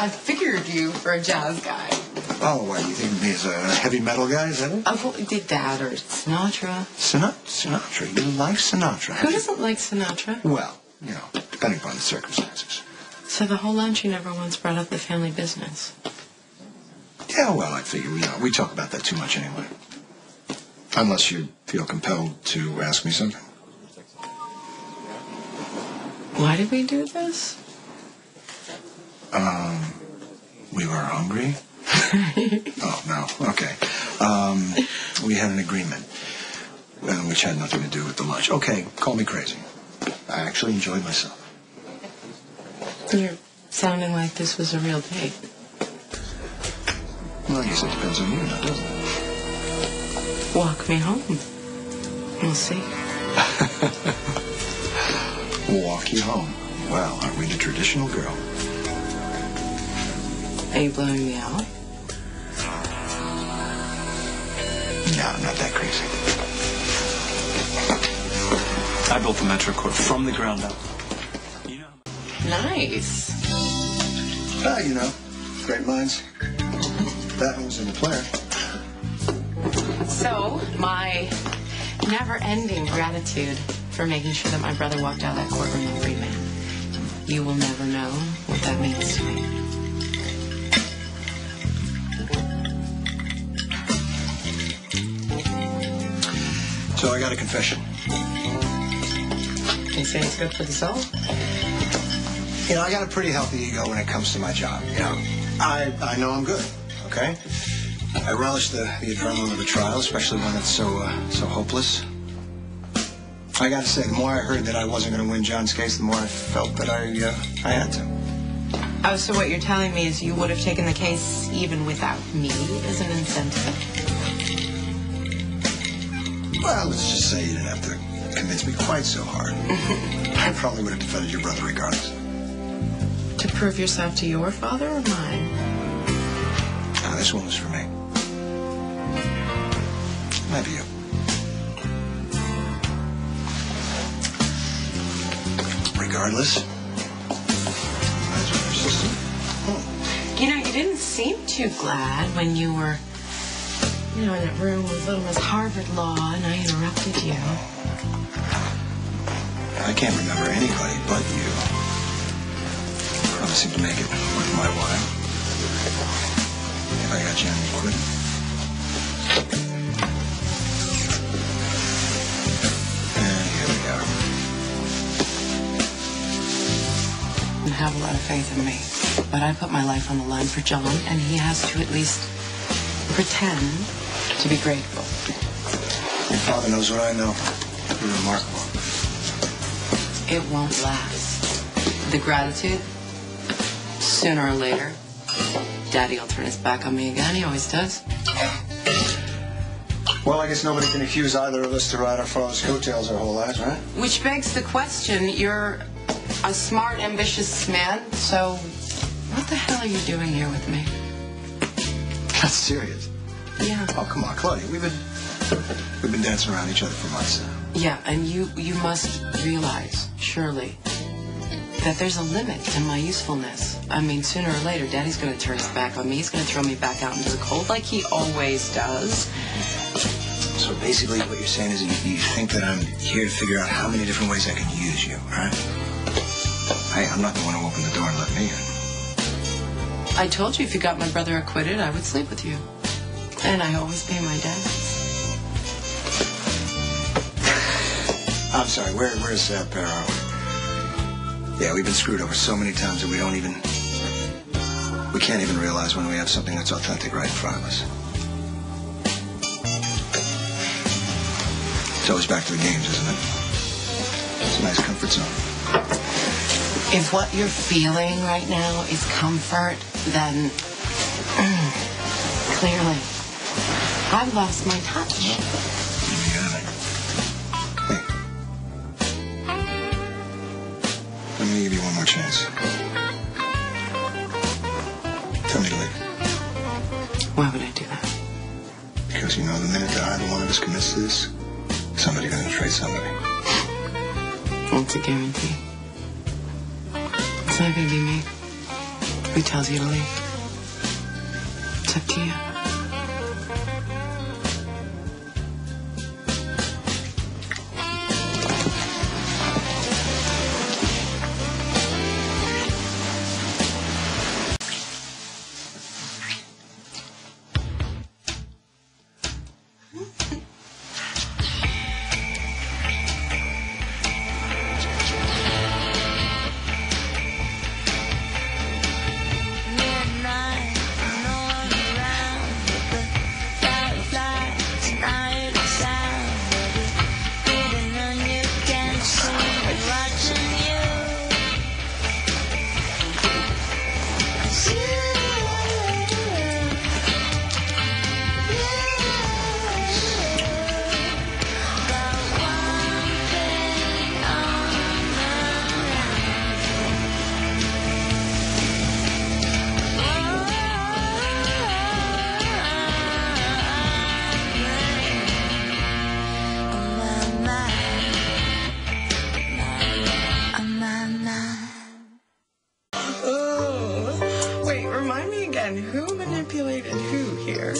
I figured you for a jazz guy. Oh, what, you think of me as a heavy metal guy, is that it? Oh, well, did that or Sinatra? Sinatra. You like Sinatra. Who doesn't like Sinatra? Well, you know, depending upon the circumstances. So the whole lunch you never once brought up the family business? Yeah, well, I figure, we talk about that too much anyway. Unless you feel compelled to ask me something. Why did we do this? We were hungry. Oh, no. Okay. We had an agreement, which had nothing to do with the lunch. Okay, call me crazy. I actually enjoyed myself. You're sounding like this was a real date. Well, I guess it depends on you now, doesn't it? Walk me home. We'll see. Walk you home. Well, aren't we the traditional girl? Are you blowing me out? No, I'm not that crazy. I built the Metro Court from the ground up. You know. Nice. You know, great minds. That was in the plan. So, my never-ending gratitude for making sure that my brother walked out of that courtroom a free man. You will never know what that means to me. So I got a confession. You say it's good for the soul? You know, I got a pretty healthy ego when it comes to my job. You know, I know I'm good, okay? I relish the adrenaline of a trial, especially when it's so hopeless. I got to say, the more I heard that I wasn't going to win John's case, the more I felt that I had to. Oh, so what you're telling me is you would have taken the case even without me as an incentive? Well, let's just say you didn't have to convince me quite so hard. I probably would have defended your brother regardless. To prove yourself to your father or mine? Now, this one was for me. Maybe you. Regardless, might as well persist. You know, you didn't seem too glad when you were, in that room with little Miss Harvard Law and I interrupted you. I can't remember anybody but you. Probably seem to make it worth my while. If I got you any quit. And here we go. You have a lot of faith in me, but I put my life on the line for John, and he has to at least pretend to be grateful. Your father knows what I know. You're remarkable. It won't last. The gratitude, sooner or later, Daddy will turn his back on me again. He always does. Well, I guess nobody can accuse either of us to ride our father's coattails our whole lives, right? Which begs the question, you're a smart, ambitious man, so what the hell are you doing here with me? That's serious. Yeah. Oh, come on, Claudia. We've been dancing around each other for months now. Yeah, and you must realize, surely, that there's a limit to my usefulness. I mean, sooner or later, Daddy's going to turn his back on me. He's going to throw me back out into the cold like he always does. So basically what you're saying is you think that I'm here to figure out how many different ways I can use you, right? Hey, I'm not the one who opened the door and let me in. I told you if you got my brother acquitted, I would sleep with you. And I always pay my debts. I'm sorry, we're a sad pair, aren't we? Yeah, we've been screwed over so many times that we can't even realize when we have something that's authentic right in front of us. It's always back to the games, isn't it? It's a nice comfort zone. If what you're feeling right now is comfort, then clearly I've lost my touch. You got it. Hey. Let me give you one more chance. Tell me to leave. Why would I do that? Because you know the minute that either one of us commits to this, somebody's going to betray somebody. It's a guarantee. It's not going to be me. Who tells you to leave? It's up to you. Wait, remind me again, who manipulated who here?